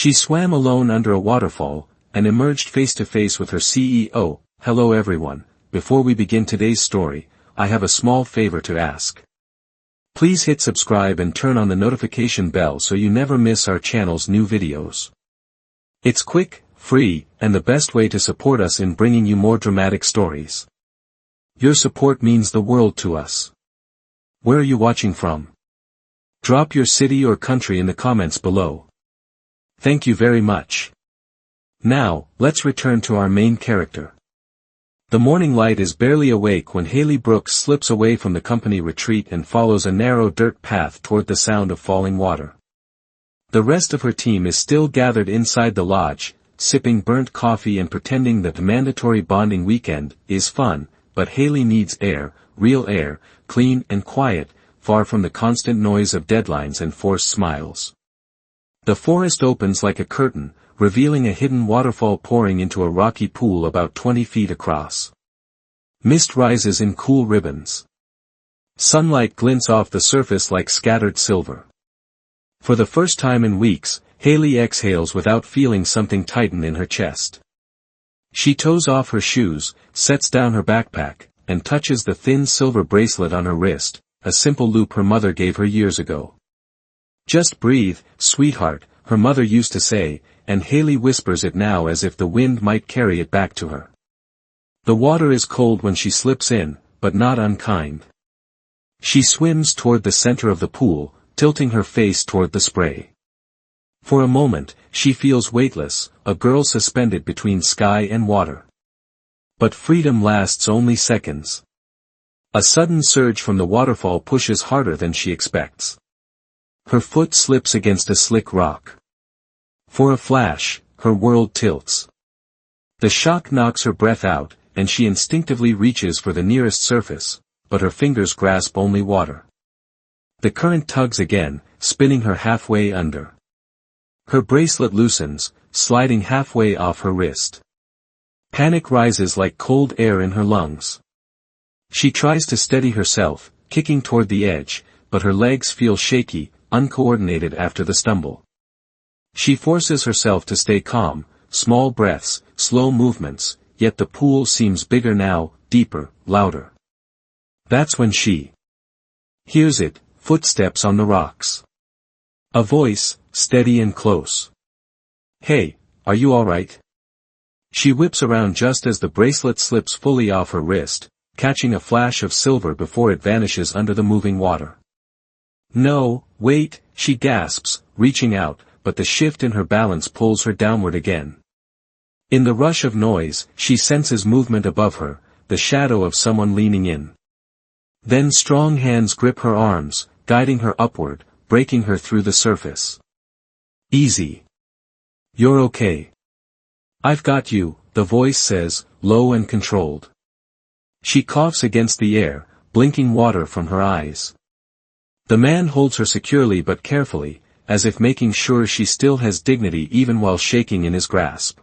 She swam alone under a waterfall, and emerged face to face with her CEO. Hello everyone, before we begin today's story, I have a small favor to ask. Please hit subscribe and turn on the notification bell so you never miss our channel's new videos. It's quick, free, and the best way to support us in bringing you more dramatic stories. Your support means the world to us. Where are you watching from? Drop your city or country in the comments below. Thank you very much. Now, let's return to our main character. The morning light is barely awake when Hailey Brooks slips away from the company retreat and follows a narrow dirt path toward the sound of falling water. The rest of her team is still gathered inside the lodge, sipping burnt coffee and pretending that the mandatory bonding weekend is fun, but Hailey needs air, real air, clean and quiet, far from the constant noise of deadlines and forced smiles. The forest opens like a curtain, revealing a hidden waterfall pouring into a rocky pool about 20 feet across. Mist rises in cool ribbons. Sunlight glints off the surface like scattered silver. For the first time in weeks, Hailey exhales without feeling something tighten in her chest. She toes off her shoes, sets down her backpack, and touches the thin silver bracelet on her wrist, a simple loop her mother gave her years ago. "Just breathe, sweetheart," her mother used to say, and Hailey whispers it now as if the wind might carry it back to her. The water is cold when she slips in, but not unkind. She swims toward the center of the pool, tilting her face toward the spray. For a moment, she feels weightless, a girl suspended between sky and water. But freedom lasts only seconds. A sudden surge from the waterfall pushes harder than she expects. Her foot slips against a slick rock. For a flash, her world tilts. The shock knocks her breath out, and she instinctively reaches for the nearest surface, but her fingers grasp only water. The current tugs again, spinning her halfway under. Her bracelet loosens, sliding halfway off her wrist. Panic rises like cold air in her lungs. She tries to steady herself, kicking toward the edge, but her legs feel shaky, uncoordinated after the stumble. She forces herself to stay calm, small breaths, slow movements, yet the pool seems bigger now, deeper, louder. That's when she hears it, footsteps on the rocks. A voice, steady and close. "Hey, are you alright?" She whips around just as the bracelet slips fully off her wrist, catching a flash of silver before it vanishes under the moving water. "No, wait," she gasps, reaching out, but the shift in her balance pulls her downward again. In the rush of noise, she senses movement above her, the shadow of someone leaning in. Then strong hands grip her arms, guiding her upward, breaking her through the surface. "Easy. You're okay. I've got you," the voice says, low and controlled. She coughs against the air, blinking water from her eyes. The man holds her securely but carefully, as if making sure she still has dignity even while shaking in his grasp.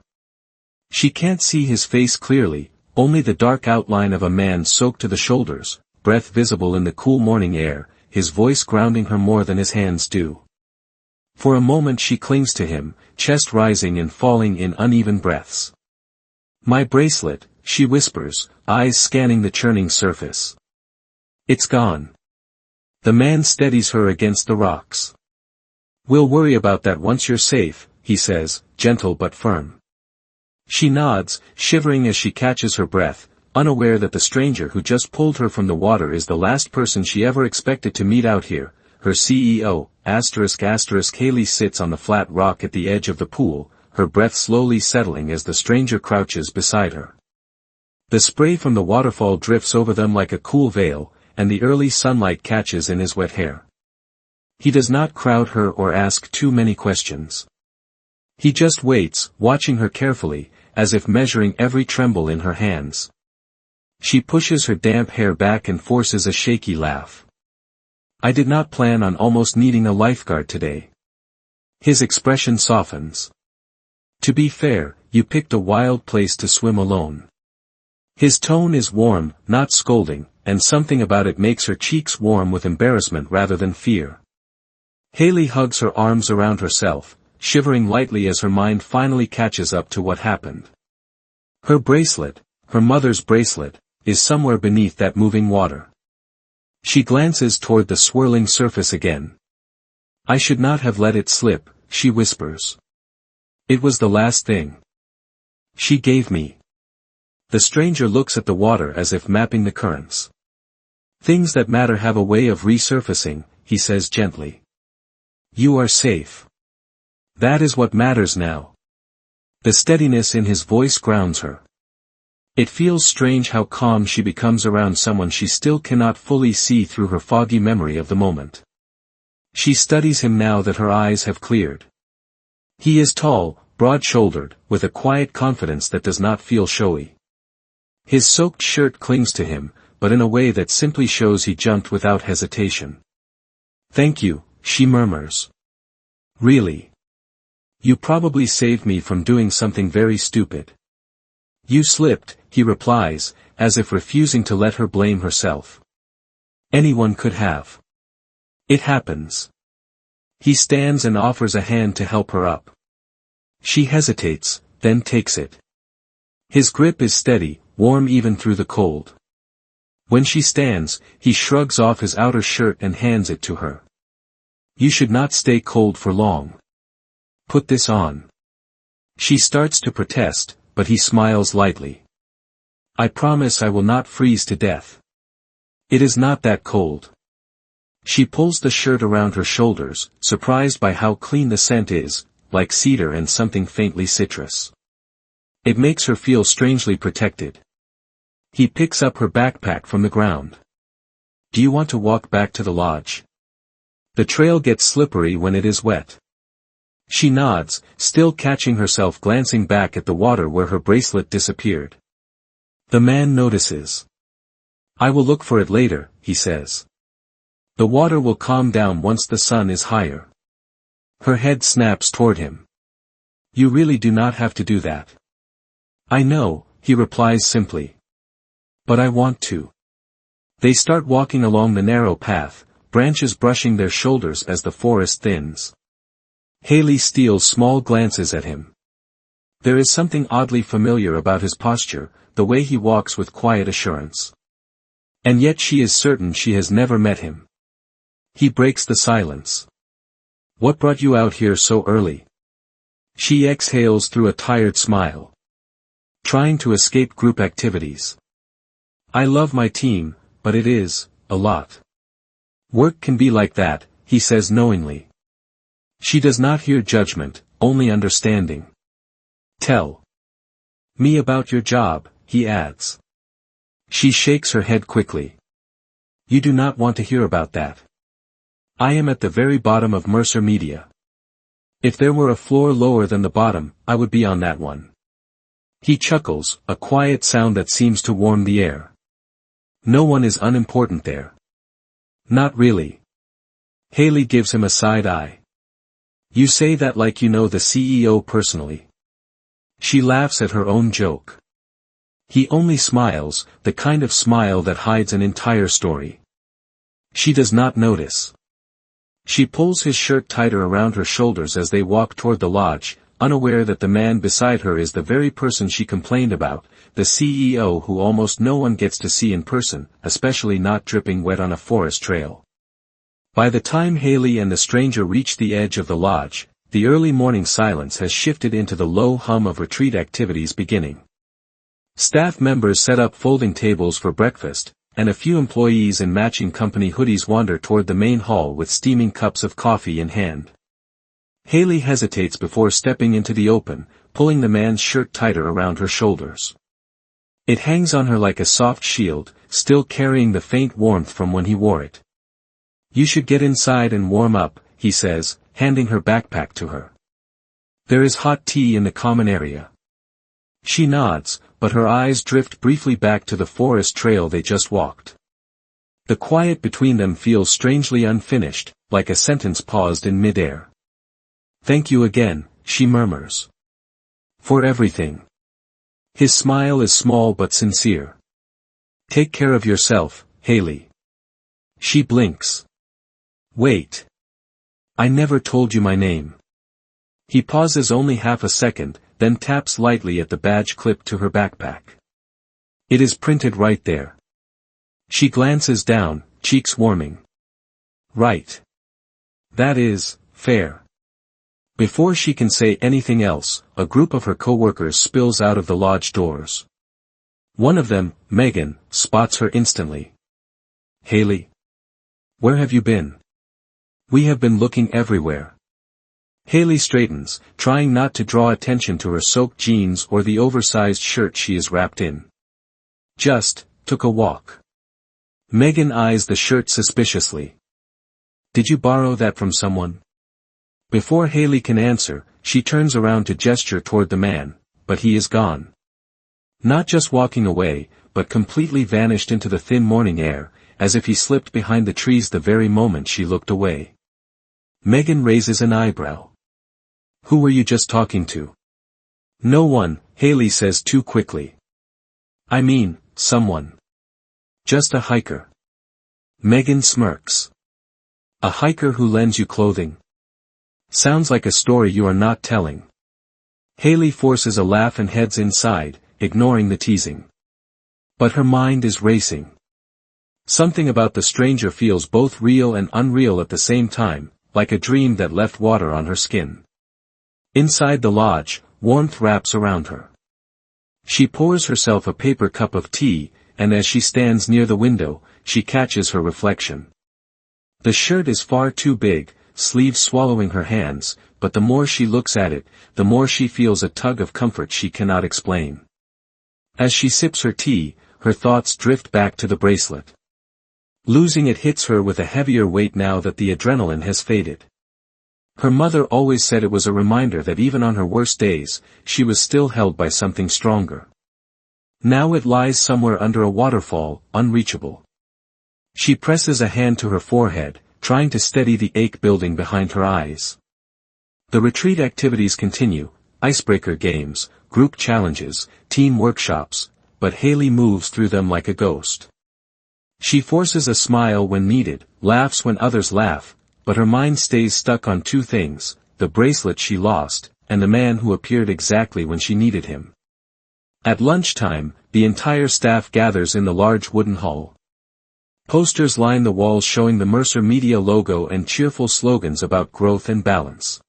She can't see his face clearly, only the dark outline of a man soaked to the shoulders, breath visible in the cool morning air, his voice grounding her more than his hands do. For a moment she clings to him, chest rising and falling in uneven breaths. "My bracelet," she whispers, eyes scanning the churning surface. "It's gone." The man steadies her against the rocks. "We'll worry about that once you're safe," he says, gentle but firm. She nods, shivering as she catches her breath, unaware that the stranger who just pulled her from the water is the last person she ever expected to meet out here, her CEO. Hailey sits on the flat rock at the edge of the pool, her breath slowly settling as the stranger crouches beside her. The spray from the waterfall drifts over them like a cool veil, and the early sunlight catches in his wet hair. He does not crowd her or ask too many questions. He just waits, watching her carefully, as if measuring every tremble in her hands. She pushes her damp hair back and forces a shaky laugh. "I did not plan on almost needing a lifeguard today." His expression softens. "To be fair, you picked a wild place to swim alone." His tone is warm, not scolding, and something about it makes her cheeks warm with embarrassment rather than fear. Hailey hugs her arms around herself, shivering lightly as her mind finally catches up to what happened. Her bracelet, her mother's bracelet, is somewhere beneath that moving water. She glances toward the swirling surface again. I should not have let it slip, she whispers. It was the last thing she gave me. The stranger looks at the water as if mapping the currents. Things that matter have a way of resurfacing, he says gently. You are safe. That is what matters now. The steadiness in his voice grounds her. It feels strange how calm she becomes around someone she still cannot fully see through her foggy memory of the moment. She studies him now that her eyes have cleared. He is tall, broad-shouldered, with a quiet confidence that does not feel showy. His soaked shirt clings to him, but in a way that simply shows he jumped without hesitation. Thank you, she murmurs. Really? You probably saved me from doing something very stupid. You slipped, he replies, as if refusing to let her blame herself. Anyone could have. It happens. He stands and offers a hand to help her up. She hesitates, then takes it. His grip is steady, warm even through the cold. When she stands, he shrugs off his outer shirt and hands it to her. You should not stay cold for long. Put this on. She starts to protest, but he smiles lightly. I promise I will not freeze to death. It is not that cold. She pulls the shirt around her shoulders, surprised by how clean the scent is, like cedar and something faintly citrus. It makes her feel strangely protected. He picks up her backpack from the ground. Do you want to walk back to the lodge? The trail gets slippery when it is wet. She nods, still catching herself glancing back at the water where her bracelet disappeared. The man notices. I will look for it later, he says. The water will calm down once the sun is higher. Her head snaps toward him. You really do not have to do that. I know, he replies simply. But I want to. They start walking along the narrow path, branches brushing their shoulders as the forest thins. Hailey steals small glances at him. There is something oddly familiar about his posture, the way he walks with quiet assurance. And yet she is certain she has never met him. He breaks the silence. What brought you out here so early? She exhales through a tired smile. Trying to escape group activities. I love my team, but it is, a lot. Work can be like that, he says knowingly. She does not hear judgment, only understanding. Tell me about your job, he adds. She shakes her head quickly. You do not want to hear about that. I am at the very bottom of Mercer Media. If there were a floor lower than the bottom, I would be on that one. He chuckles, a quiet sound that seems to warm the air. No one is unimportant there. Not really. Hailey gives him a side eye. You say that like you know the CEO personally. She laughs at her own joke. He only smiles, the kind of smile that hides an entire story. She does not notice. She pulls his shirt tighter around her shoulders as they walk toward the lodge, unaware that the man beside her is the very person she complained about, the CEO who almost no one gets to see in person, especially not dripping wet on a forest trail. By the time Hailey and the stranger reach the edge of the lodge, the early morning silence has shifted into the low hum of retreat activities beginning. Staff members set up folding tables for breakfast, and a few employees in matching company hoodies wander toward the main hall with steaming cups of coffee in hand. Hailey hesitates before stepping into the open, pulling the man's shirt tighter around her shoulders. It hangs on her like a soft shield, still carrying the faint warmth from when he wore it. You should get inside and warm up, he says, handing her backpack to her. There is hot tea in the common area. She nods, but her eyes drift briefly back to the forest trail they just walked. The quiet between them feels strangely unfinished, like a sentence paused in midair. Thank you again, she murmurs. For everything. His smile is small but sincere. Take care of yourself, Hailey. She blinks. Wait. I never told you my name. He pauses only half a second, then taps lightly at the badge clipped to her backpack. It is printed right there. She glances down, cheeks warming. Right. That is, fair. Before she can say anything else, a group of her co-workers spills out of the lodge doors. One of them, Megan, spots her instantly. Hailey? Where have you been? We have been looking everywhere. Hailey straightens, trying not to draw attention to her soaked jeans or the oversized shirt she is wrapped in. Just, took a walk. Megan eyes the shirt suspiciously. Did you borrow that from someone? Before Hailey can answer, she turns around to gesture toward the man, but he is gone. Not just walking away, but completely vanished into the thin morning air, as if he slipped behind the trees the very moment she looked away. Megan raises an eyebrow. Who were you just talking to? No one, Hailey says too quickly. I mean, someone. Just a hiker. Megan smirks. A hiker who lends you clothing? Sounds like a story you are not telling. Hailey forces a laugh and heads inside, ignoring the teasing. But her mind is racing. Something about the stranger feels both real and unreal at the same time, like a dream that left water on her skin. Inside the lodge, warmth wraps around her. She pours herself a paper cup of tea, and as she stands near the window, she catches her reflection. The shirt is far too big, sleeves swallowing her hands, but the more she looks at it, the more she feels a tug of comfort she cannot explain. As she sips her tea, her thoughts drift back to the bracelet. Losing it hits her with a heavier weight now that the adrenaline has faded. Her mother always said it was a reminder that even on her worst days, she was still held by something stronger. Now it lies somewhere under a waterfall, unreachable. She presses a hand to her forehead, trying to steady the ache building behind her eyes. The retreat activities continue, icebreaker games, group challenges, team workshops, but Hailey moves through them like a ghost. She forces a smile when needed, laughs when others laugh, but her mind stays stuck on two things, the bracelet she lost, and the man who appeared exactly when she needed him. At lunchtime, the entire staff gathers in the large wooden hall. Posters line the walls showing the Mercer Media logo and cheerful slogans about growth and balance.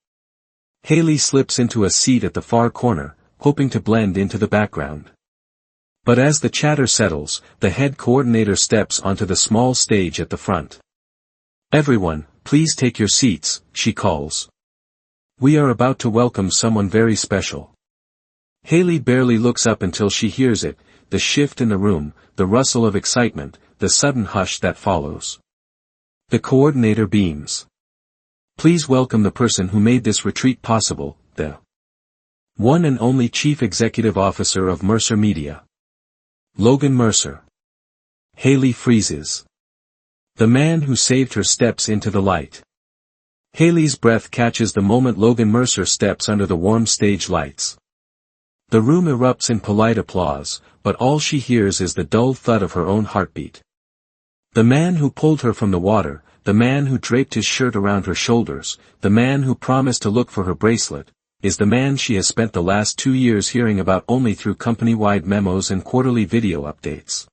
Hailey slips into a seat at the far corner, hoping to blend into the background. But as the chatter settles, the head coordinator steps onto the small stage at the front. Everyone, please take your seats, she calls. We are about to welcome someone very special. Hailey barely looks up until she hears it, the shift in the room, the rustle of excitement, the sudden hush that follows. The coordinator beams. Please welcome the person who made this retreat possible, the one and only Chief Executive Officer of Mercer Media. Logan Mercer. Hailey freezes. The man who saved her steps into the light. Hailey's breath catches the moment Logan Mercer steps under the warm stage lights. The room erupts in polite applause, but all she hears is the dull thud of her own heartbeat. The man who pulled her from the water, the man who draped his shirt around her shoulders, the man who promised to look for her bracelet, is the man she has spent the last 2 years hearing about only through company-wide memos and quarterly video updates.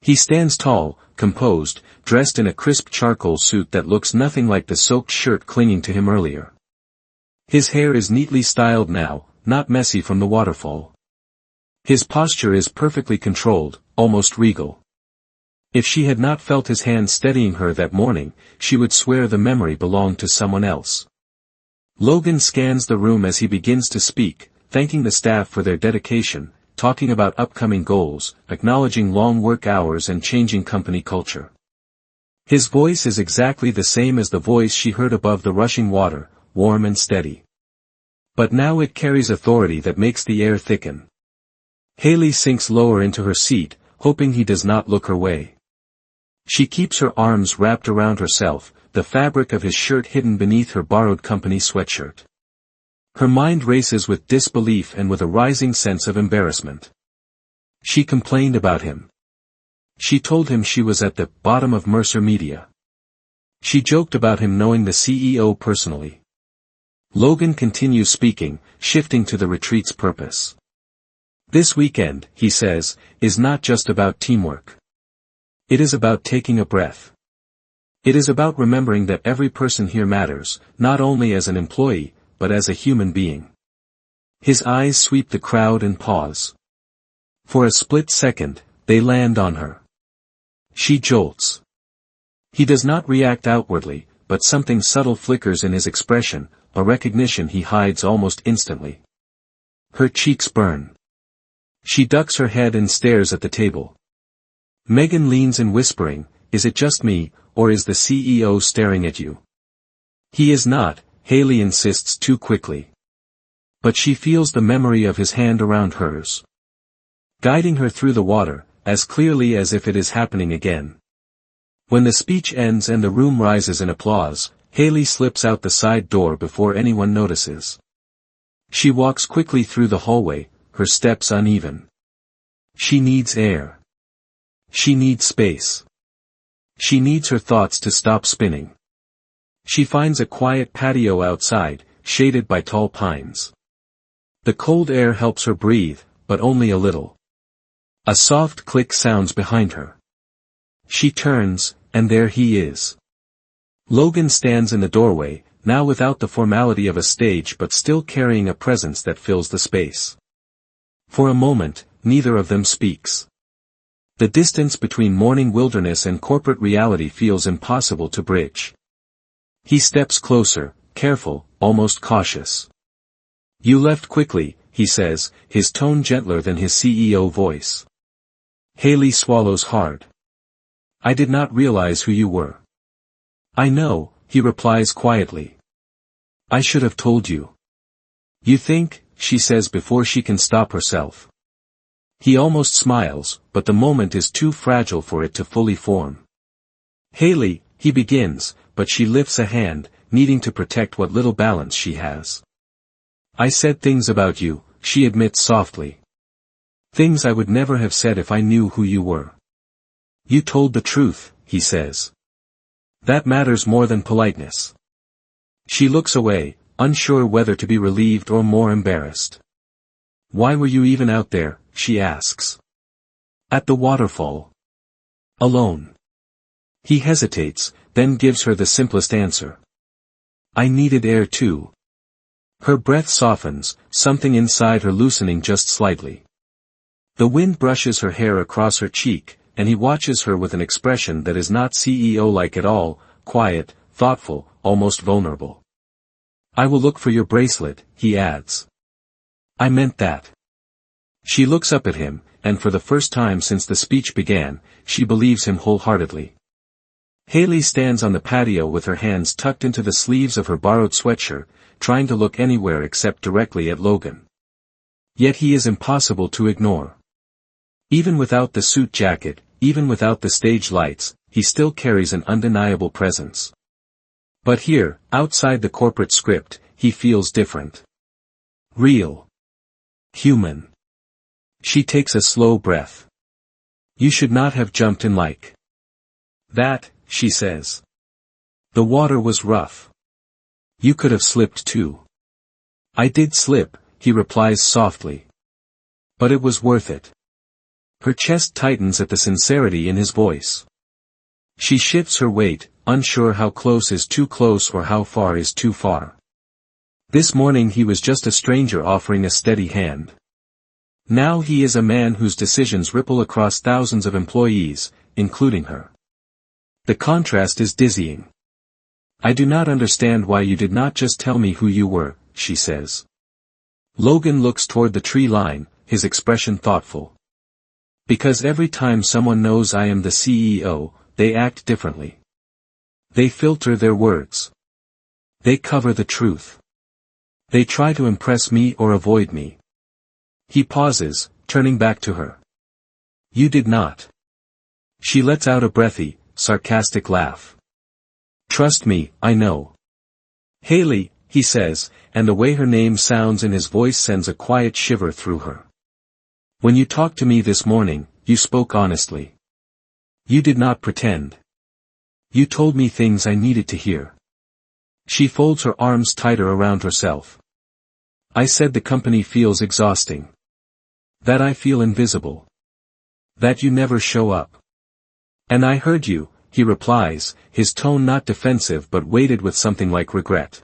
He stands tall, composed, dressed in a crisp charcoal suit that looks nothing like the soaked shirt clinging to him earlier. His hair is neatly styled now, not messy from the waterfall. His posture is perfectly controlled, almost regal. If she had not felt his hand steadying her that morning, she would swear the memory belonged to someone else. Logan scans the room as he begins to speak, thanking the staff for their dedication, talking about upcoming goals, acknowledging long work hours and changing company culture. His voice is exactly the same as the voice she heard above the rushing water, warm and steady. But now it carries authority that makes the air thicken. Hailey sinks lower into her seat, hoping he does not look her way. She keeps her arms wrapped around herself, the fabric of his shirt hidden beneath her borrowed company sweatshirt. Her mind races with disbelief and with a rising sense of embarrassment. She complained about him. She told him she was at the bottom of Mercer Media. She joked about him knowing the CEO personally. Logan continues speaking, shifting to the retreat's purpose. This weekend, he says, is not just about teamwork. It is about taking a breath. It is about remembering that every person here matters, not only as an employee, but as a human being. His eyes sweep the crowd and pause. For a split second, they land on her. She jolts. He does not react outwardly, but something subtle flickers in his expression, a recognition he hides almost instantly. Her cheeks burn. She ducks her head and stares at the table. Megan leans in whispering, "Is it just me, or is the CEO staring at you?" "He is not," Hailey insists too quickly. But she feels the memory of his hand around hers, guiding her through the water, as clearly as if it is happening again. When the speech ends and the room rises in applause, Hailey slips out the side door before anyone notices. She walks quickly through the hallway, her steps uneven. She needs air. She needs space. She needs her thoughts to stop spinning. She finds a quiet patio outside, shaded by tall pines. The cold air helps her breathe, but only a little. A soft click sounds behind her. She turns, and there he is. Logan stands in the doorway, now without the formality of a stage but still carrying a presence that fills the space. For a moment, neither of them speaks. The distance between morning wilderness and corporate reality feels impossible to bridge. He steps closer, careful, almost cautious. "You left quickly," he says, his tone gentler than his CEO voice. Hailey swallows hard. "I did not realize who you were." "I know," he replies quietly. "I should have told you." "You think," she says before she can stop herself. He almost smiles, but the moment is too fragile for it to fully form. "Hailey," he begins, but she lifts a hand, needing to protect what little balance she has. "I said things about you," she admits softly. "Things I would never have said if I knew who you were." "You told the truth," he says. "That matters more than politeness." She looks away, unsure whether to be relieved or more embarrassed. "Why were you even out there?" she asks. "At the waterfall. Alone." He hesitates, then gives her the simplest answer. "I needed air too." Her breath softens, something inside her loosening just slightly. The wind brushes her hair across her cheek, and he watches her with an expression that is not CEO-like at all, quiet, thoughtful, almost vulnerable. "I will look for your bracelet," he adds. "I meant that." She looks up at him, and for the first time since the speech began, she believes him wholeheartedly. Hailey stands on the patio with her hands tucked into the sleeves of her borrowed sweatshirt, trying to look anywhere except directly at Logan. Yet he is impossible to ignore. Even without the suit jacket, even without the stage lights, he still carries an undeniable presence. But here, outside the corporate script, he feels different. Real. Human. She takes a slow breath. "You should not have jumped in like that," she says. "The water was rough. You could have slipped too." "I did slip," he replies softly. "But it was worth it." Her chest tightens at the sincerity in his voice. She shifts her weight, unsure how close is too close or how far is too far. This morning he was just a stranger offering a steady hand. Now he is a man whose decisions ripple across thousands of employees, including her. The contrast is dizzying. "I do not understand why you did not just tell me who you were," she says. Logan looks toward the tree line, his expression thoughtful. "Because every time someone knows I am the CEO, they act differently. They filter their words. They cover the truth. They try to impress me or avoid me." He pauses, turning back to her. "You did not." She lets out a breathy, sarcastic laugh. "Trust me, I know." "Hailey," he says, and the way her name sounds in his voice sends a quiet shiver through her. "When you talked to me this morning, you spoke honestly. You did not pretend. You told me things I needed to hear." She folds her arms tighter around herself. I said the company feels exhausting. That I feel invisible. That you never show up. And I heard you, he replies, his tone not defensive but weighted with something like regret.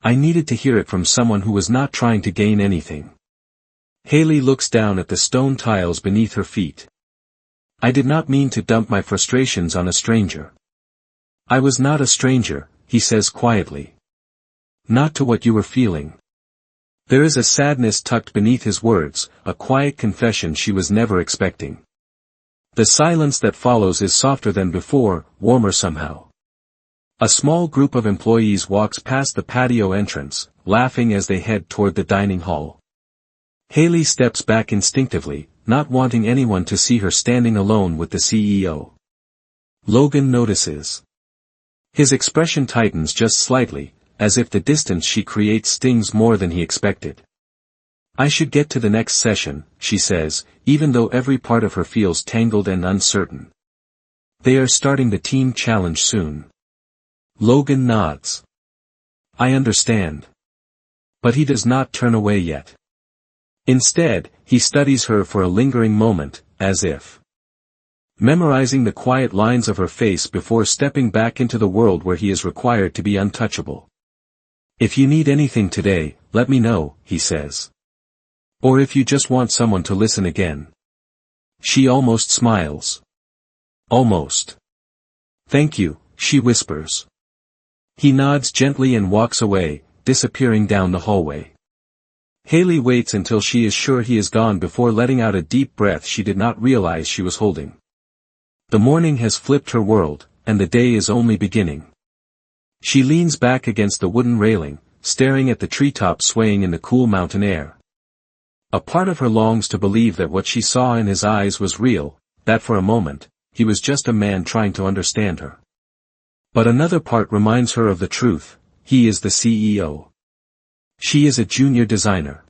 I needed to hear it from someone who was not trying to gain anything. Hailey looks down at the stone tiles beneath her feet. I did not mean to dump my frustrations on a stranger. I was not a stranger, he says quietly. Not to what you were feeling. There is a sadness tucked beneath his words, a quiet confession she was never expecting. The silence that follows is softer than before, warmer somehow. A small group of employees walks past the patio entrance, laughing as they head toward the dining hall. Hailey steps back instinctively, not wanting anyone to see her standing alone with the CEO. Logan notices. His expression tightens just slightly, as if the distance she creates stings more than he expected. I should get to the next session, she says, even though every part of her feels tangled and uncertain. They are starting the team challenge soon. Logan nods. I understand. But he does not turn away yet. Instead, he studies her for a lingering moment, as if memorizing the quiet lines of her face before stepping back into the world where he is required to be untouchable. If you need anything today, let me know, he says. Or if you just want someone to listen again. She almost smiles. Almost. Thank you, she whispers. He nods gently and walks away, disappearing down the hallway. Hailey waits until she is sure he is gone before letting out a deep breath she did not realize she was holding. The morning has flipped her world, and the day is only beginning. She leans back against the wooden railing, staring at the treetops swaying in the cool mountain air. A part of her longs to believe that what she saw in his eyes was real, that for a moment, he was just a man trying to understand her. But another part reminds her of the truth, he is the CEO. She is a junior designer.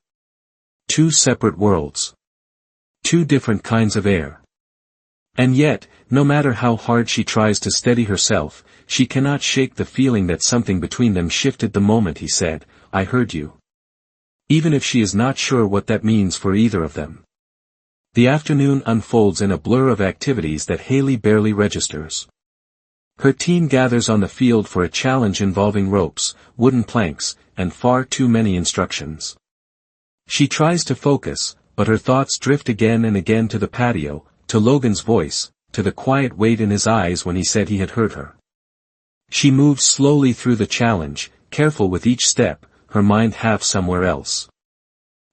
Two separate worlds. Two different kinds of air. And yet, no matter how hard she tries to steady herself, she cannot shake the feeling that something between them shifted the moment he said, I heard you. Even if she is not sure what that means for either of them. The afternoon unfolds in a blur of activities that Hailey barely registers. Her team gathers on the field for a challenge involving ropes, wooden planks, and far too many instructions. She tries to focus, but her thoughts drift again and again to the patio, to Logan's voice, to the quiet weight in his eyes when he said he had heard her. She moves slowly through the challenge, careful with each step, her mind half somewhere else.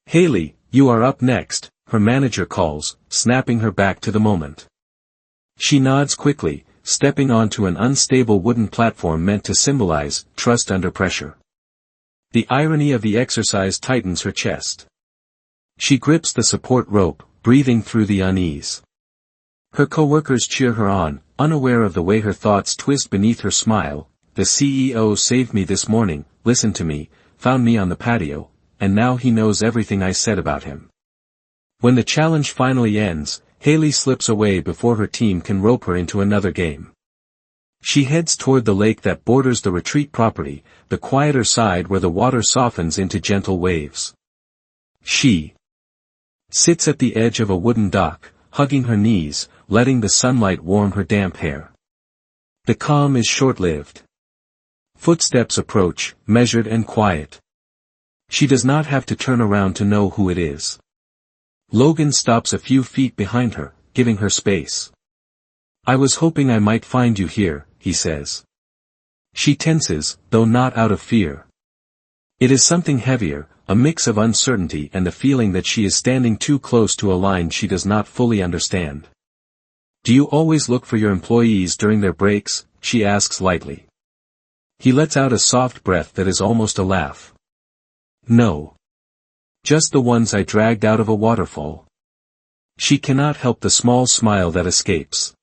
Hailey, you are up next, her manager calls, snapping her back to the moment. She nods quickly, stepping onto an unstable wooden platform meant to symbolize trust under pressure. The irony of the exercise tightens her chest. She grips the support rope, breathing through the unease. Her coworkers cheer her on, unaware of the way her thoughts twist beneath her smile. The CEO saved me this morning, listened to me, found me on the patio, and now he knows everything I said about him. When the challenge finally ends, Hailey slips away before her team can rope her into another game. She heads toward the lake that borders the retreat property, the quieter side where the water softens into gentle waves. She sits at the edge of a wooden dock, hugging her knees, letting the sunlight warm her damp hair. The calm is short-lived. Footsteps approach, measured and quiet. She does not have to turn around to know who it is. Logan stops a few feet behind her, giving her space. I was hoping I might find you here, he says. She tenses, though not out of fear. It is something heavier, a mix of uncertainty and the feeling that she is standing too close to a line she does not fully understand. Do you always look for your employees during their breaks? She asks lightly. He lets out a soft breath that is almost a laugh. No. Just the ones I dragged out of a waterfall. She cannot help the small smile that escapes.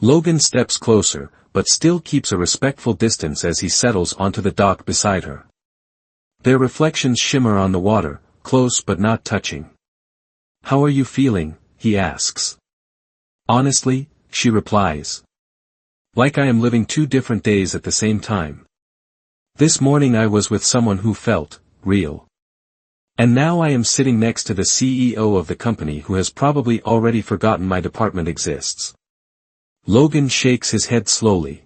Logan steps closer, but still keeps a respectful distance as he settles onto the dock beside her. Their reflections shimmer on the water, close but not touching. How are you feeling? He asks. Honestly, she replies. Like I am living two different days at the same time. This morning I was with someone who felt real. And now I am sitting next to the CEO of the company who has probably already forgotten my department exists. Logan shakes his head slowly.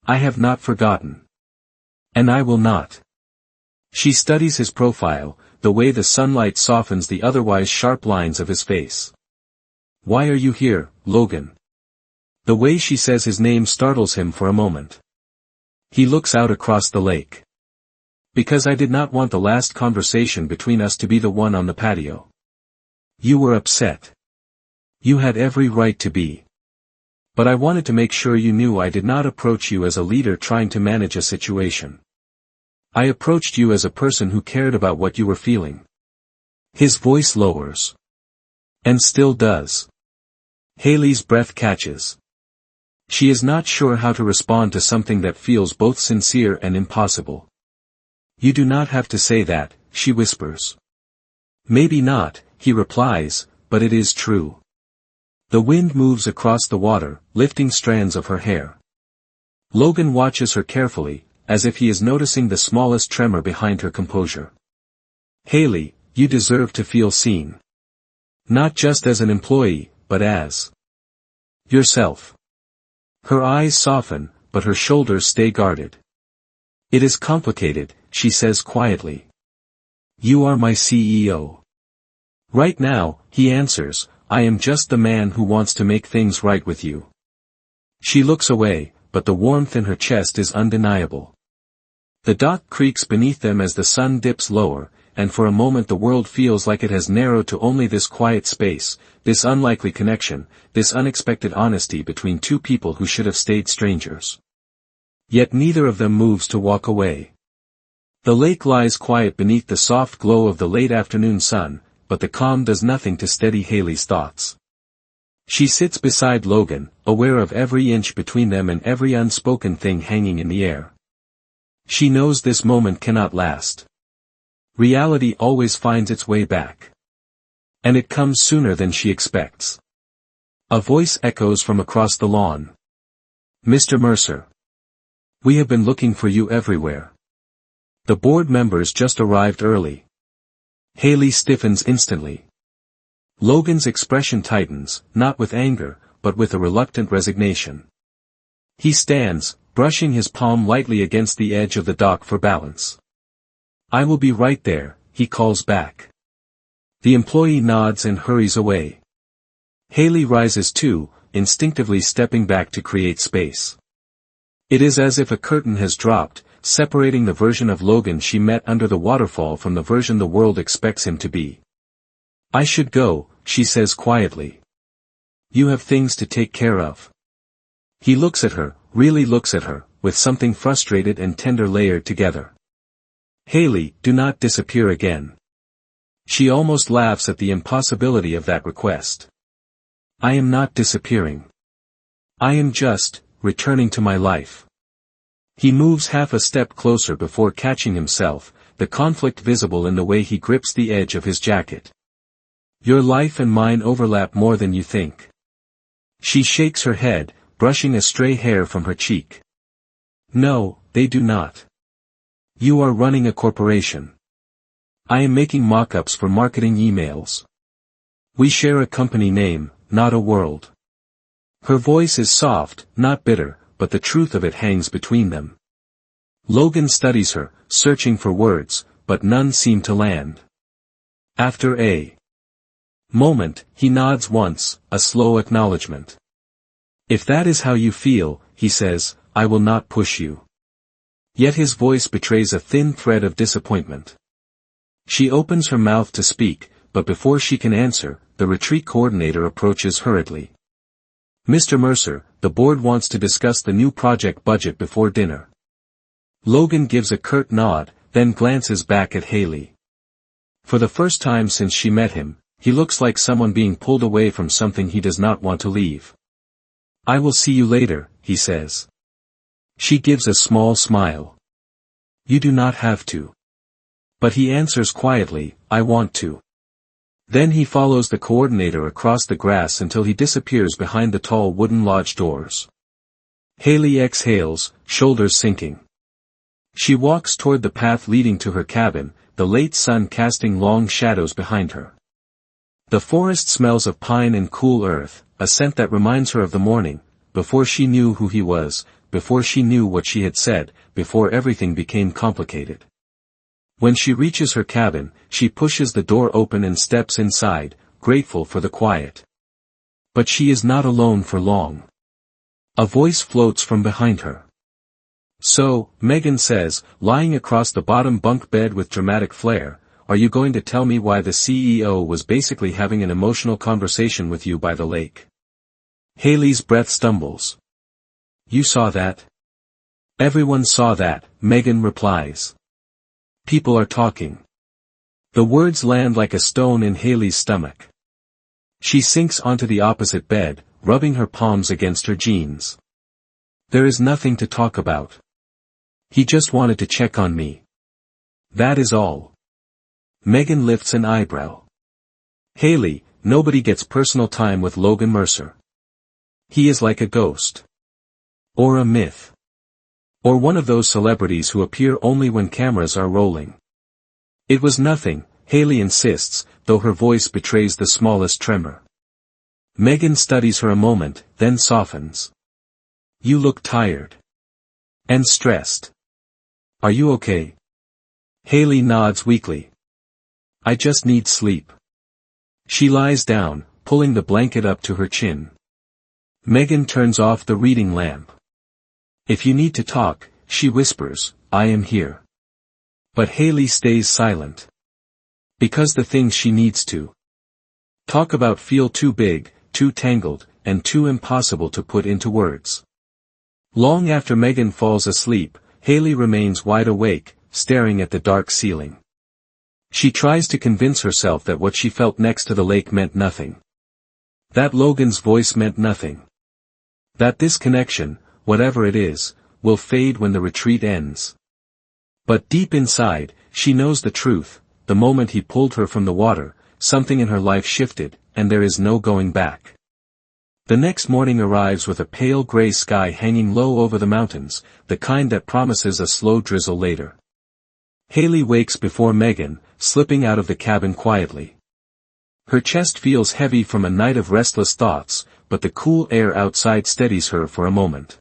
I have not forgotten. And I will not. She studies his profile, the way the sunlight softens the otherwise sharp lines of his face. Why are you here, Logan? The way she says his name startles him for a moment. He looks out across the lake. Because I did not want the last conversation between us to be the one on the patio. You were upset. You had every right to be. But I wanted to make sure you knew I did not approach you as a leader trying to manage a situation. I approached you as a person who cared about what you were feeling. His voice lowers. And still does. Hailey's breath catches. She is not sure how to respond to something that feels both sincere and impossible. You do not have to say that, she whispers. Maybe not, he replies, but it is true. The wind moves across the water, lifting strands of her hair. Logan watches her carefully, as if he is noticing the smallest tremor behind her composure. Hailey, you deserve to feel seen. Not just as an employee, but as yourself. Her eyes soften, but her shoulders stay guarded. It is complicated, she says quietly. You are my CEO. Right now, he answers, I am just the man who wants to make things right with you. She looks away, but the warmth in her chest is undeniable. The dock creaks beneath them as the sun dips lower, and for a moment the world feels like it has narrowed to only this quiet space, this unlikely connection, this unexpected honesty between two people who should have stayed strangers. Yet neither of them moves to walk away. The lake lies quiet beneath the soft glow of the late afternoon sun, but the calm does nothing to steady Hailey's thoughts. She sits beside Logan, aware of every inch between them and every unspoken thing hanging in the air. She knows this moment cannot last. Reality always finds its way back. And it comes sooner than she expects. A voice echoes from across the lawn. Mr. Mercer. We have been looking for you everywhere. The board members just arrived early. Hailey stiffens instantly. Logan's expression tightens, not with anger, but with a reluctant resignation. He stands, brushing his palm lightly against the edge of the dock for balance. I will be right there, he calls back. The employee nods and hurries away. Hailey rises too, instinctively stepping back to create space. It is as if a curtain has dropped, separating the version of Logan she met under the waterfall from the version the world expects him to be. I should go, she says quietly. You have things to take care of. He looks at her, really looks at her, with something frustrated and tender layered together. Hailey, do not disappear again. She almost laughs at the impossibility of that request. I am not disappearing. I am just returning to my life. He moves half a step closer before catching himself, the conflict visible in the way he grips the edge of his jacket. Your life and mine overlap more than you think. She shakes her head, brushing a stray hair from her cheek. No, they do not. You are running a corporation. I am making mock-ups for marketing emails. We share a company name, not a world. Her voice is soft, not bitter, but the truth of it hangs between them. Logan studies her, searching for words, but none seem to land. After a moment, he nods once, a slow acknowledgement. If that is how you feel, he says, I will not push you. Yet his voice betrays a thin thread of disappointment. She opens her mouth to speak, but before she can answer, the retreat coordinator approaches hurriedly. Mr. Mercer, the board wants to discuss the new project budget before dinner. Logan gives a curt nod, then glances back at Hailey. For the first time since she met him, he looks like someone being pulled away from something he does not want to leave. I will see you later, he says. She gives a small smile. You do not have to. But he answers quietly, I want to. Then he follows the coordinator across the grass until he disappears behind the tall wooden lodge doors. Hailey exhales, shoulders sinking. She walks toward the path leading to her cabin, the late sun casting long shadows behind her. The forest smells of pine and cool earth, a scent that reminds her of the morning, before she knew who he was, before she knew what she had said, before everything became complicated. When she reaches her cabin, she pushes the door open and steps inside, grateful for the quiet. But she is not alone for long. A voice floats from behind her. "So," Megan says, lying across the bottom bunk bed with dramatic flair, "are you going to tell me why the CEO was basically having an emotional conversation with you by the lake?" Hailey's breath stumbles. "You saw that?" "Everyone saw that," Megan replies. "People are talking." The words land like a stone in Hailey's stomach. She sinks onto the opposite bed, rubbing her palms against her jeans. "There is nothing to talk about. He just wanted to check on me. That is all." Megan lifts an eyebrow. "Hailey, nobody gets personal time with Logan Mercer. He is like a ghost. Or a myth. Or one of those celebrities who appear only when cameras are rolling." "It was nothing," Hailey insists, though her voice betrays the smallest tremor. Megan studies her a moment, then softens. "You look tired. And stressed. Are you okay?" Hailey nods weakly. "I just need sleep." She lies down, pulling the blanket up to her chin. Megan turns off the reading lamp. "If you need to talk," she whispers, "I am here." But Hailey stays silent. Because the things she needs to talk about feel too big, too tangled, and too impossible to put into words. Long after Megan falls asleep, Hailey remains wide awake, staring at the dark ceiling. She tries to convince herself that what she felt next to the lake meant nothing. That Logan's voice meant nothing. That this connection, whatever it is, will fade when the retreat ends. But deep inside, she knows the truth. The moment he pulled her from the water, something in her life shifted, and there is no going back. The next morning arrives with a pale gray sky hanging low over the mountains, the kind that promises a slow drizzle later. Hailey wakes before Megan, slipping out of the cabin quietly. Her chest feels heavy from a night of restless thoughts, but the cool air outside steadies her for a moment.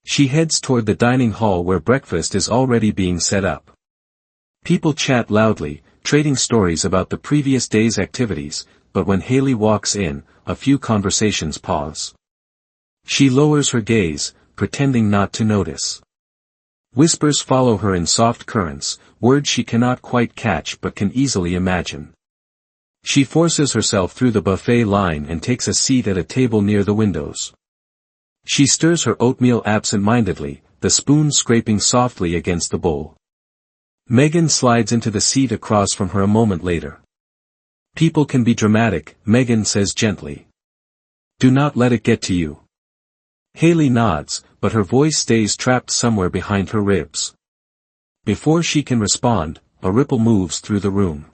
She heads toward the dining hall where breakfast is already being set up. People chat loudly, trading stories about the previous day's activities, but when Hailey walks in, a few conversations pause. She lowers her gaze, pretending not to notice. Whispers follow her in soft currents, words she cannot quite catch but can easily imagine. She forces herself through the buffet line and takes a seat at a table near the windows. She stirs her oatmeal absent-mindedly, the spoon scraping softly against the bowl. Megan slides into the seat across from her a moment later. "People can be dramatic," Megan says gently. "Do not let it get to you." Hailey nods, but her voice stays trapped somewhere behind her ribs. Before she can respond, a ripple moves through the room.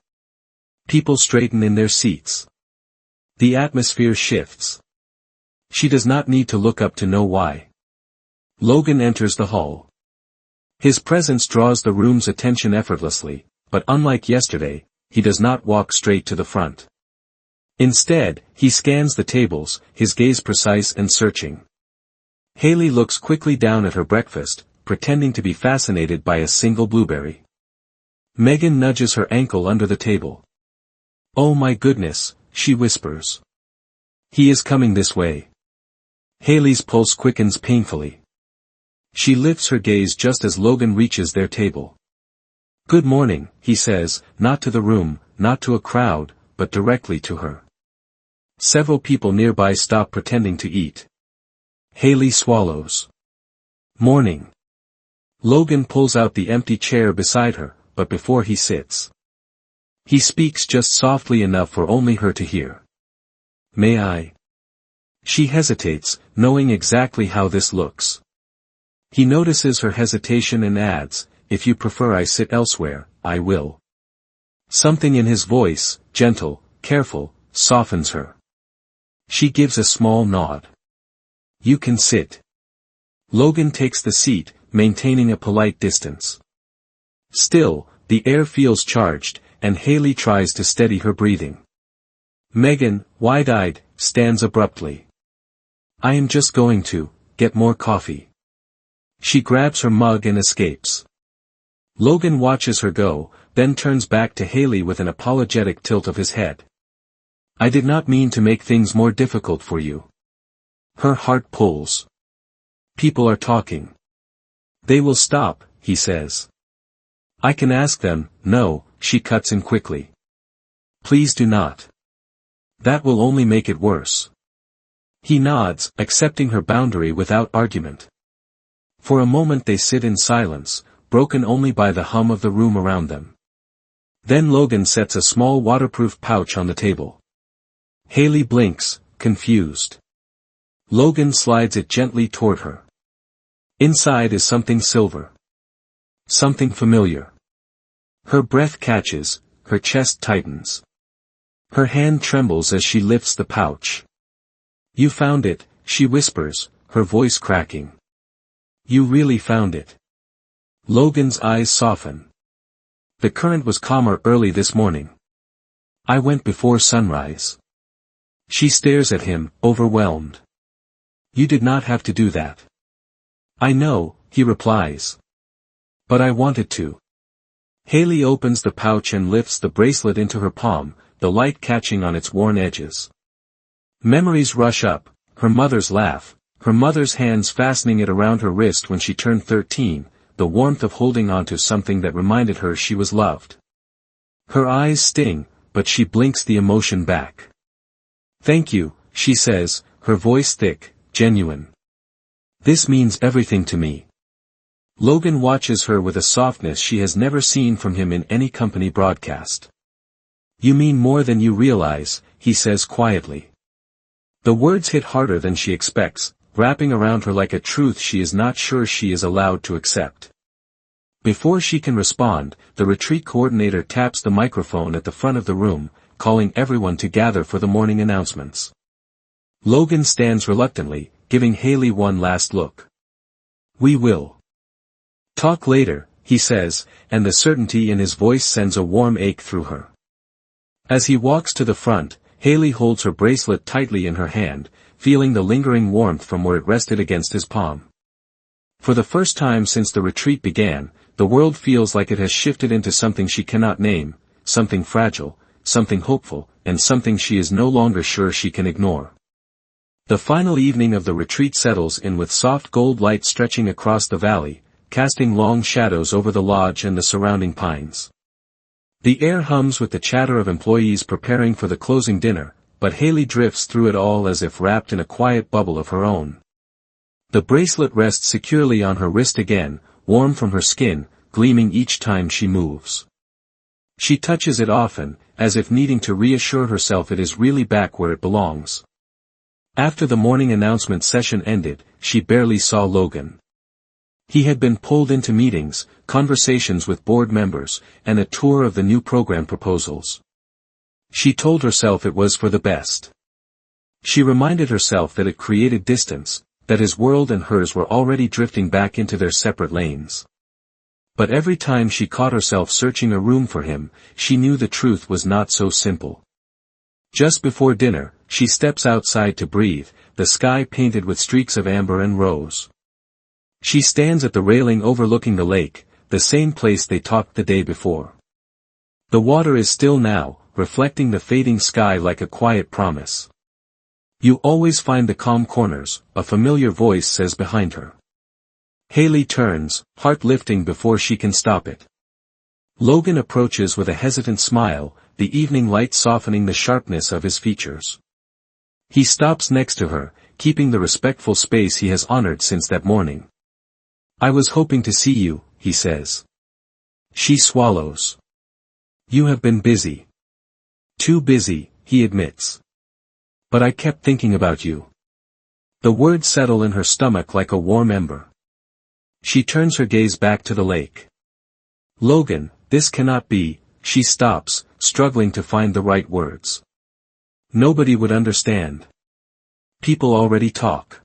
People straighten in their seats. The atmosphere shifts. She does not need to look up to know why. Logan enters the hall. His presence draws the room's attention effortlessly, but unlike yesterday, he does not walk straight to the front. Instead, he scans the tables, his gaze precise and searching. Hailey looks quickly down at her breakfast, pretending to be fascinated by a single blueberry. Megan nudges her ankle under the table. "Oh my goodness," she whispers. "He is coming this way." Hailey's pulse quickens painfully. She lifts her gaze just as Logan reaches their table. "Good morning," he says, not to the room, not to a crowd, but directly to her. Several people nearby stop pretending to eat. Hailey swallows. "Morning." Logan pulls out the empty chair beside her, but before he sits, he speaks just softly enough for only her to hear. "May I?" She hesitates, knowing exactly how this looks. He notices her hesitation and adds, "If you prefer I sit elsewhere, I will." Something in his voice, gentle, careful, softens her. She gives a small nod. "You can sit." Logan takes the seat, maintaining a polite distance. Still, the air feels charged, and Hailey tries to steady her breathing. Megan, wide-eyed, stands abruptly. I am just going to get more coffee. She grabs her mug and escapes. Logan watches her go, then turns back to Hailey with an apologetic tilt of his head. I did not mean to make things more difficult for you. Her heart pulls. People are talking. They will stop, he says. I can ask them. No, she cuts in quickly. Please do not. That will only make it worse. He nods, accepting her boundary without argument. For a moment they sit in silence, broken only by the hum of the room around them. Then Logan sets a small waterproof pouch on the table. Hailey blinks, confused. Logan slides it gently toward her. Inside is something silver. Something familiar. Her breath catches, her chest tightens. Her hand trembles as she lifts the pouch. You found it, she whispers, her voice cracking. You really found it. Logan's eyes soften. The current was calmer early this morning. I went before sunrise. She stares at him, overwhelmed. You did not have to do that. I know, he replies. But I wanted to. Hailey opens the pouch and lifts the bracelet into her palm, the light catching on its worn edges. Memories rush up, her mother's laugh, her mother's hands fastening it around her wrist when she turned 13, the warmth of holding onto something that reminded her she was loved. Her eyes sting, but she blinks the emotion back. Thank you, she says, her voice thick, genuine. This means everything to me. Logan watches her with a softness she has never seen from him in any company broadcast. You mean more than you realize, he says quietly. The words hit harder than she expects, wrapping around her like a truth she is not sure she is allowed to accept. Before she can respond, the retreat coordinator taps the microphone at the front of the room, calling everyone to gather for the morning announcements. Logan stands reluctantly, giving Hailey one last look. We will talk later, he says, and the certainty in his voice sends a warm ache through her. As he walks to the front, Hailey holds her bracelet tightly in her hand, feeling the lingering warmth from where it rested against his palm. For the first time since the retreat began, the world feels like it has shifted into something she cannot name, something fragile, something hopeful, and something she is no longer sure she can ignore. The final evening of the retreat settles in with soft gold light stretching across the valley, casting long shadows over the lodge and the surrounding pines. The air hums with the chatter of employees preparing for the closing dinner, but Hailey drifts through it all as if wrapped in a quiet bubble of her own. The bracelet rests securely on her wrist again, warm from her skin, gleaming each time she moves. She touches it often, as if needing to reassure herself it is really back where it belongs. After the morning announcement session ended, she barely saw Logan. He had been pulled into meetings, conversations with board members, and a tour of the new program proposals. She told herself it was for the best. She reminded herself that it created distance, that his world and hers were already drifting back into their separate lanes. But every time she caught herself searching a room for him, she knew the truth was not so simple. Just before dinner, she steps outside to breathe, the sky painted with streaks of amber and rose. She stands at the railing overlooking the lake, the same place they talked the day before. The water is still now, reflecting the fading sky like a quiet promise. You always find the calm corners, a familiar voice says behind her. Hailey turns, heart lifting before she can stop it. Logan approaches with a hesitant smile, the evening light softening the sharpness of his features. He stops next to her, keeping the respectful space he has honored since that morning. I was hoping to see you, he says. She swallows. You have been busy. Too busy, he admits. But I kept thinking about you. The words settle in her stomach like a warm ember. She turns her gaze back to the lake. Logan, this cannot be, she stops, struggling to find the right words. Nobody would understand. People already talk.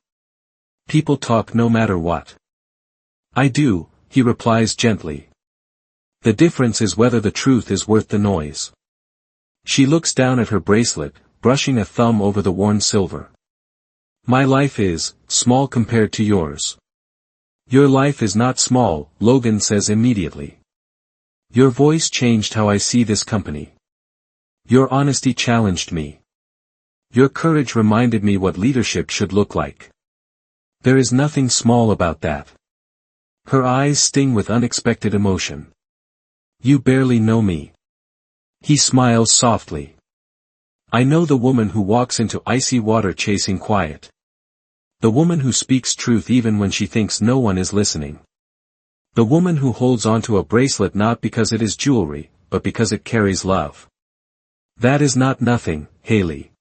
People talk no matter what. I do, he replies gently. The difference is whether the truth is worth the noise. She looks down at her bracelet, brushing a thumb over the worn silver. My life is small compared to yours. Your life is not small, Logan says immediately. Your voice changed how I see this company. Your honesty challenged me. Your courage reminded me what leadership should look like. There is nothing small about that. Her eyes sting with unexpected emotion. You barely know me. He smiles softly. I know the woman who walks into icy water chasing quiet. The woman who speaks truth even when she thinks no one is listening. The woman who holds onto a bracelet not because it is jewelry, but because it carries love. That is not nothing, Hailey.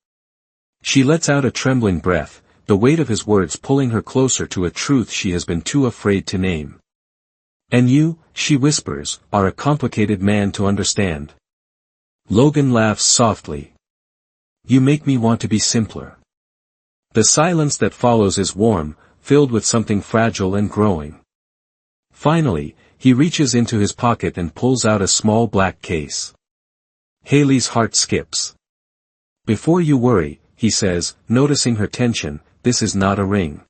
She lets out a trembling breath, the weight of his words pulling her closer to a truth she has been too afraid to name. And you, she whispers, are a complicated man to understand. Logan laughs softly. You make me want to be simpler. The silence that follows is warm, filled with something fragile and growing. Finally, he reaches into his pocket and pulls out a small black case. Hailey's heart skips. Before you worry, he says, noticing her tension, this is not a ring.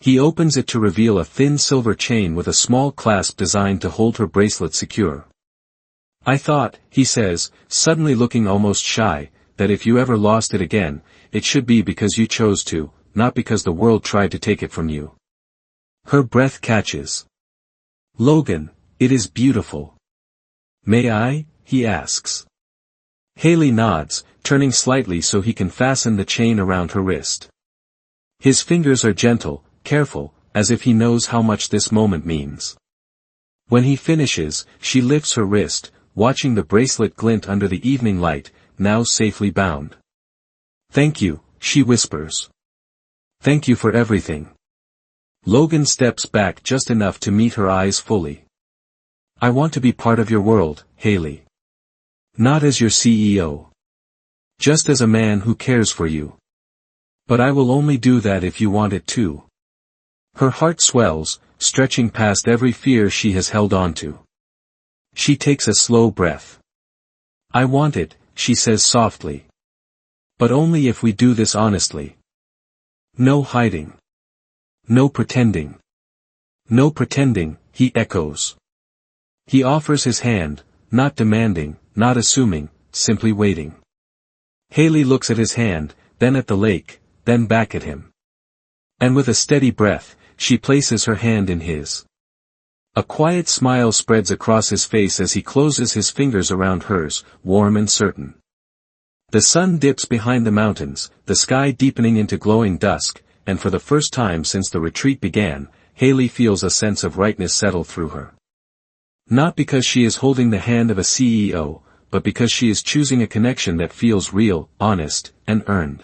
He opens it to reveal a thin silver chain with a small clasp designed to hold her bracelet secure. I thought, he says, suddenly looking almost shy, that if you ever lost it again, it should be because you chose to, not because the world tried to take it from you. Her breath catches. Logan, it is beautiful. May I? He asks. Hailey nods, turning slightly so he can fasten the chain around her wrist. His fingers are gentle, careful, as if he knows how much this moment means. When he finishes, she lifts her wrist, watching the bracelet glint under the evening light, now safely bound. Thank you, she whispers. Thank you for everything. Logan steps back just enough to meet her eyes fully. I want to be part of your world, Hailey. Not as your CEO. Just as a man who cares for you. But I will only do that if you want it too. Her heart swells, stretching past every fear she has held on to. She takes a slow breath. I want it, she says softly. But only if we do this honestly. No hiding. No pretending. No pretending, he echoes. He offers his hand, not demanding, not assuming, simply waiting. Hailey looks at his hand, then at the lake, then back at him. And with a steady breath, she places her hand in his. A quiet smile spreads across his face as he closes his fingers around hers, warm and certain. The sun dips behind the mountains, the sky deepening into glowing dusk, and for the first time since the retreat began, Hailey feels a sense of rightness settle through her. Not because she is holding the hand of a CEO, but because she is choosing a connection that feels real, honest, and earned.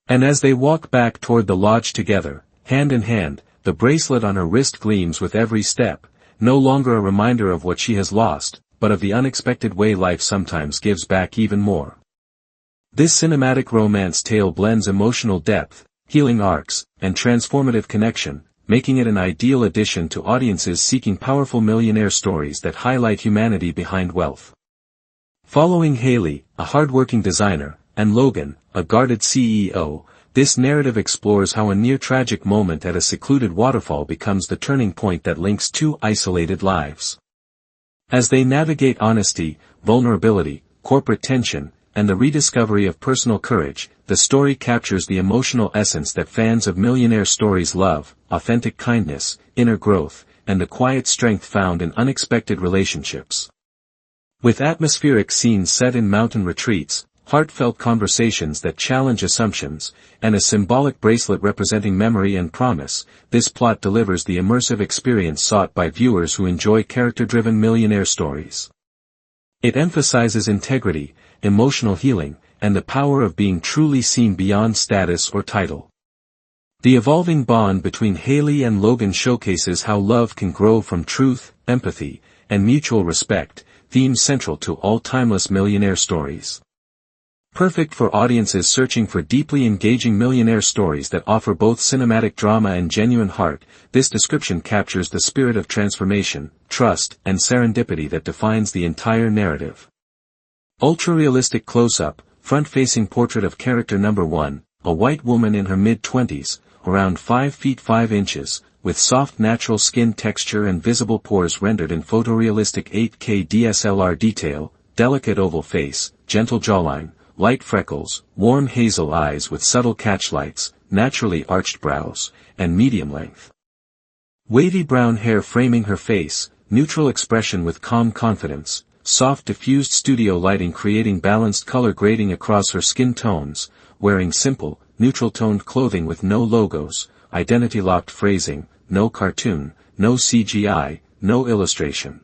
And as they walk back toward the lodge together, hand in hand, the bracelet on her wrist gleams with every step, no longer a reminder of what she has lost, but of the unexpected way life sometimes gives back even more. This cinematic romance tale blends emotional depth, healing arcs, and transformative connection, making it an ideal addition to audiences seeking powerful millionaire stories that highlight humanity behind wealth. Following Hailey, a hardworking designer, and Logan, a guarded CEO, this narrative explores how a near-tragic moment at a secluded waterfall becomes the turning point that links two isolated lives. As they navigate honesty, vulnerability, corporate tension, and the rediscovery of personal courage, the story captures the emotional essence that fans of millionaire stories love: authentic kindness, inner growth, and the quiet strength found in unexpected relationships. With atmospheric scenes set in mountain retreats, heartfelt conversations that challenge assumptions, and a symbolic bracelet representing memory and promise, this plot delivers the immersive experience sought by viewers who enjoy character-driven millionaire stories. It emphasizes integrity, emotional healing, and the power of being truly seen beyond status or title. The evolving bond between Hailey and Logan showcases how love can grow from truth, empathy, and mutual respect, themes central to all timeless millionaire stories. Perfect for audiences searching for deeply engaging millionaire stories that offer both cinematic drama and genuine heart, this description captures the spirit of transformation, trust, and serendipity that defines the entire narrative. Ultra-realistic close-up, front-facing portrait of character number 1, a white woman in her mid-20s, around 5 feet 5 inches, with soft natural skin texture and visible pores rendered in photorealistic 8K DSLR detail, delicate oval face, gentle jawline, light freckles, warm hazel eyes with subtle catchlights, naturally arched brows, and medium length. Wavy brown hair framing her face, neutral expression with calm confidence, soft diffused studio lighting creating balanced color grading across her skin tones, wearing simple, neutral-toned clothing with no logos, identity-locked phrasing, no cartoon, no CGI, no illustration.